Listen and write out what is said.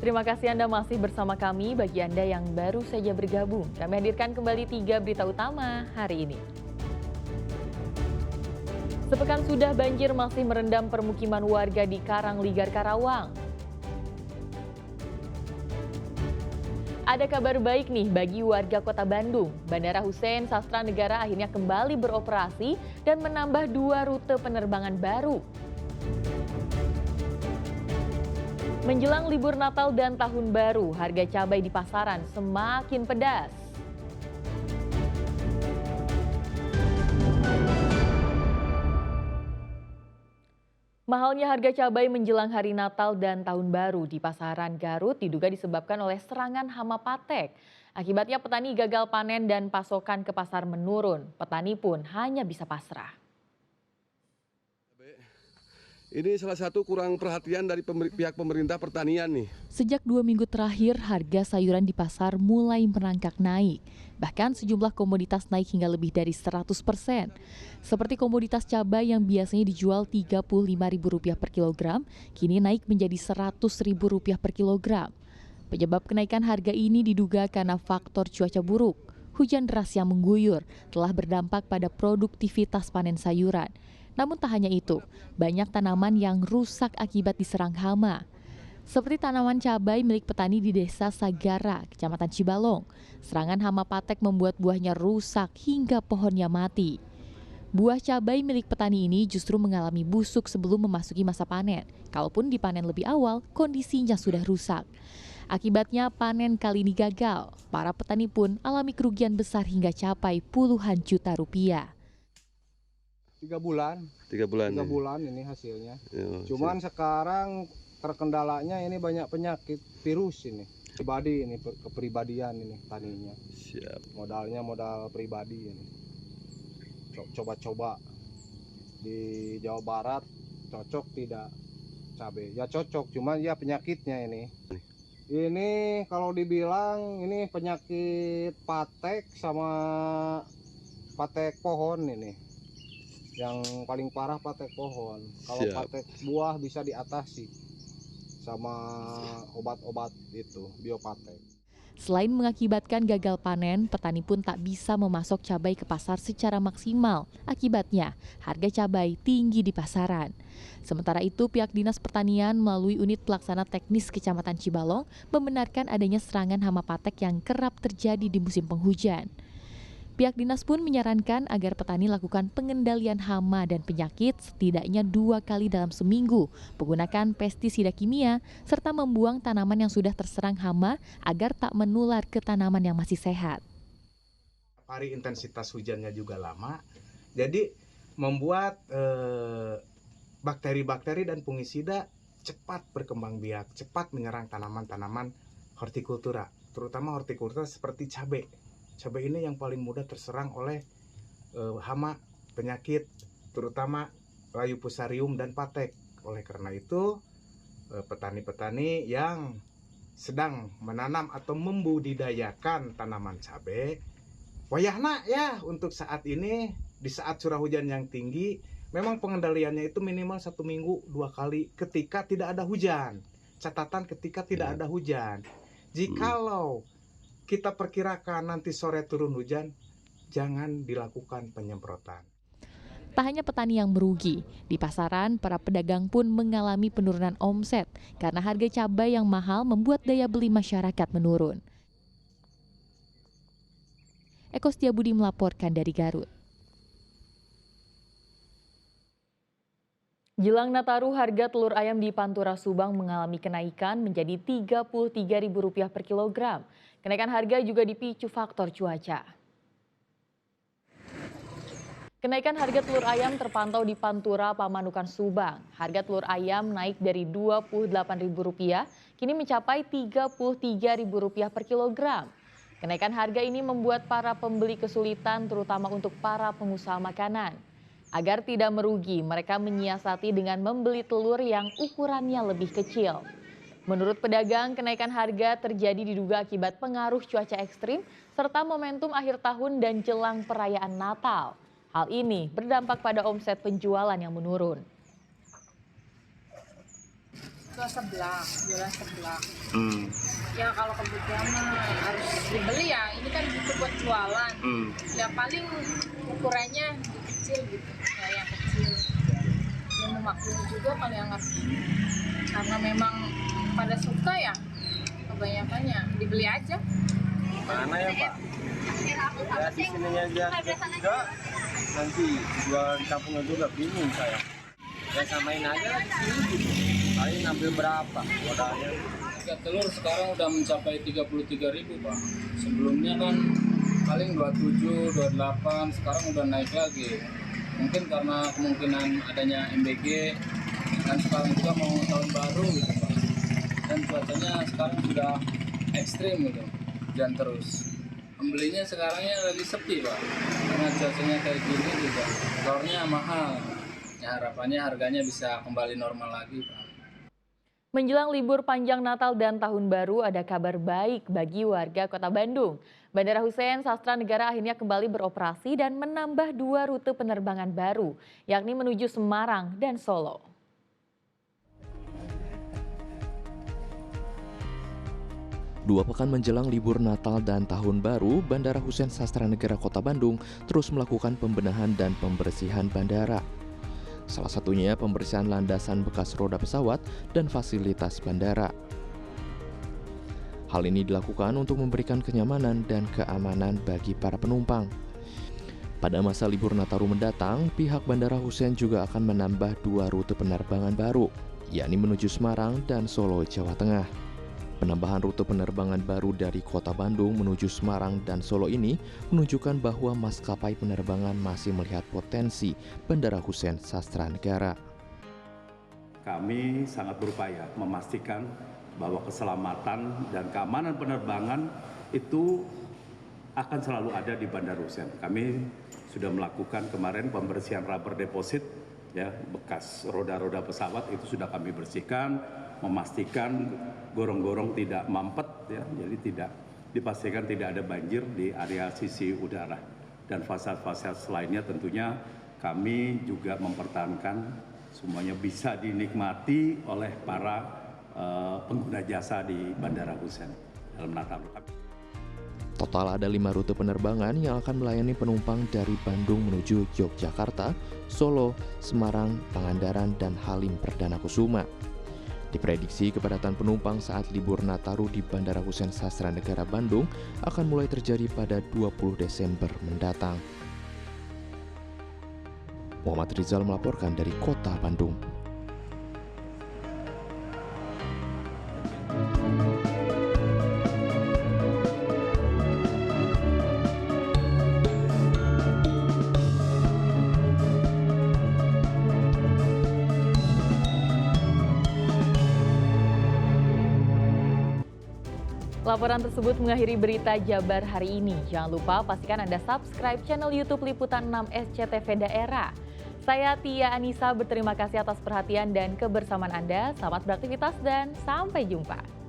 Terima kasih Anda masih bersama kami. Bagi Anda yang baru saja bergabung, kami hadirkan kembali 3 berita utama hari ini. Sepekan sudah banjir masih merendam permukiman warga di Karangligar, Karawang. Ada kabar baik nih bagi warga Kota Bandung. Bandara Hussein Sastranegara akhirnya kembali beroperasi dan menambah 2 rute penerbangan baru. Menjelang libur Natal dan Tahun Baru, harga cabai di pasaran semakin pedas. Mahalnya harga cabai menjelang hari Natal dan Tahun Baru di pasaran Garut diduga disebabkan oleh serangan hama patek. Akibatnya petani gagal panen dan pasokan ke pasar menurun. Petani pun hanya bisa pasrah. Ini salah satu kurang perhatian dari pihak pemerintah pertanian nih. Sejak 2 minggu terakhir, harga sayuran di pasar mulai merangkak naik. Bahkan sejumlah komoditas naik hingga lebih dari 100%. Seperti komoditas cabai yang biasanya dijual Rp35.000 per kilogram, kini naik menjadi Rp100.000 per kilogram. Penyebab kenaikan harga ini diduga karena faktor cuaca buruk. Hujan deras yang mengguyur telah berdampak pada produktivitas panen sayuran. Namun tak hanya itu, banyak tanaman yang rusak akibat diserang hama. Seperti tanaman cabai milik petani di Desa Sagara, Kecamatan Cibalong. Serangan hama patek membuat buahnya rusak hingga pohonnya mati. Buah cabai milik petani ini justru mengalami busuk sebelum memasuki masa panen. Kalaupun dipanen lebih awal, kondisinya sudah rusak. Akibatnya panen kali ini gagal. Para petani pun alami kerugian besar hingga capai puluhan juta rupiah. 3 bulan. 3 bulan. 3 ya? bulan ini hasilnya. Ya, Cuman sekarang terkendalanya ini banyak penyakit virus ini. Pribadi ini, kepribadian ini taninya. Siap. Modalnya modal pribadi ini. Coba-coba di Jawa Barat cocok tidak cabai? Ya cocok, cuman ya penyakitnya ini. Ini kalau dibilang ini penyakit patek sama patek pohon ini. Yang paling parah patek pohon. Kalau Siap. patek buah bisa diatasi sama obat-obat itu, biopatek. Selain mengakibatkan gagal panen, petani pun tak bisa memasok cabai ke pasar secara maksimal. Akibatnya, harga cabai tinggi di pasaran. Sementara itu, pihak Dinas Pertanian melalui unit pelaksana teknis Kecamatan Cibalong membenarkan adanya serangan hama patek yang kerap terjadi di musim penghujan. Pihak dinas pun menyarankan agar petani lakukan pengendalian hama dan penyakit setidaknya 2 kali dalam seminggu, menggunakan pestisida kimia, serta membuang tanaman yang sudah terserang hama agar tak menular ke tanaman yang masih sehat. Hari intensitas hujannya juga lama, jadi membuat bakteri-bakteri dan fungisida cepat berkembang biak, cepat menyerang tanaman-tanaman hortikultura, terutama hortikultura seperti cabai. Cabai ini yang paling mudah terserang oleh hama, penyakit, terutama layu fusarium dan patek. Oleh karena itu, petani-petani yang sedang menanam atau membudidayakan tanaman cabai, wayahna ya untuk saat ini, di saat curah hujan yang tinggi, memang pengendaliannya itu minimal 1 minggu 2 kali ketika tidak ada hujan. Catatan ketika tidak ada hujan. Jikalau kita perkirakan nanti sore turun hujan, jangan dilakukan penyemprotan. Tak hanya petani yang merugi, di pasaran para pedagang pun mengalami penurunan omset karena harga cabai yang mahal membuat daya beli masyarakat menurun. Eko Setiabudi melaporkan dari Garut. Jelang Nataru, harga telur ayam di Pantura Subang mengalami kenaikan menjadi Rp33.000 per kilogram. Kenaikan harga juga dipicu faktor cuaca. Kenaikan harga telur ayam terpantau di Pantura, Pamanukan, Subang. Harga telur ayam naik dari Rp28.000, kini mencapai Rp33.000 per kilogram. Kenaikan harga ini membuat para pembeli kesulitan, terutama untuk para pengusaha makanan. Agar tidak merugi, mereka menyiasati dengan membeli telur yang ukurannya lebih kecil. Menurut pedagang, kenaikan harga terjadi diduga akibat pengaruh cuaca ekstrim serta momentum akhir tahun dan jelang perayaan Natal. Hal ini berdampak pada omset penjualan yang menurun. ke sebelah, jualan sebelah. Hmm. Ya kalau kebutuhan mah harus dibeli ya, ini kan butuh buat jualan. Ya paling ukurannya kecil gitu, ya yang kecil. Yang memaklumi juga kalau yang ngerti. Karena memang pada suka ya, kebanyakannya dibeli aja. Mana ya Pak? Ya di sini aja. Enggak, nanti jual kampung juga bingung saya. Ya samain aja di sini gitu. Paling ngambil berapa modalnya? Harga telur sekarang udah mencapai 33.000 Pak. Sebelumnya kan paling 27, 28, sekarang udah naik lagi. Mungkin karena kemungkinan adanya MBG, kan sekarang juga mau tahun baru gitu Pak. Dan cuacanya sekarang sudah ekstrim gitu, hujan terus. Pembelinya sekarangnya lagi sepi Pak, karena cuacanya kayak gini juga. Telurnya mahal. Ya harapannya harganya bisa kembali normal lagi Pak. Menjelang libur panjang Natal dan Tahun Baru, ada kabar baik bagi warga Kota Bandung. Bandara Hussein Sastra Negara akhirnya kembali beroperasi dan menambah 2 rute penerbangan baru, yakni menuju Semarang dan Solo. Dua pekan menjelang libur Natal dan Tahun Baru, Bandara Hussein Sastra Negara Kota Bandung terus melakukan pembenahan dan pembersihan bandara. Salah satunya pembersihan landasan bekas roda pesawat dan fasilitas bandara. Hal ini dilakukan untuk memberikan kenyamanan dan keamanan bagi para penumpang. Pada masa libur Nataru mendatang, pihak Bandara Hussein juga akan menambah 2 rute penerbangan baru, yakni menuju Semarang dan Solo, Jawa Tengah. Penambahan rute penerbangan baru dari Kota Bandung menuju Semarang dan Solo ini menunjukkan bahwa maskapai penerbangan masih melihat potensi Bandara Hussein Sastra Negara. Kami sangat berupaya memastikan bahwa keselamatan dan keamanan penerbangan itu akan selalu ada di Bandara Hussein. Kami sudah melakukan kemarin pembersihan rubber deposit, ya, bekas roda-roda pesawat itu sudah kami bersihkan, memastikan gorong-gorong tidak mampet, ya, jadi tidak dipastikan tidak ada banjir di area sisi udara. Dan fasilitas lainnya tentunya kami juga mempertahankan semuanya bisa dinikmati oleh para pengguna jasa di Bandara Hussein dalam Natal. Total ada 5 rute penerbangan yang akan melayani penumpang dari Bandung menuju Yogyakarta, Solo, Semarang, Pangandaran, dan Halim Perdana Kusuma. Diprediksi kepadatan penumpang saat libur Nataru di Bandara Hussein Sastra Negara Bandung akan mulai terjadi pada 20 Desember mendatang. Muhammad Rizal melaporkan dari Kota Bandung. Laporan tersebut mengakhiri berita Jabar hari ini. Jangan lupa pastikan Anda subscribe channel YouTube Liputan 6 SCTV Daerah. Saya Tia Anissa berterima kasih atas perhatian dan kebersamaan Anda. Selamat beraktivitas dan sampai jumpa.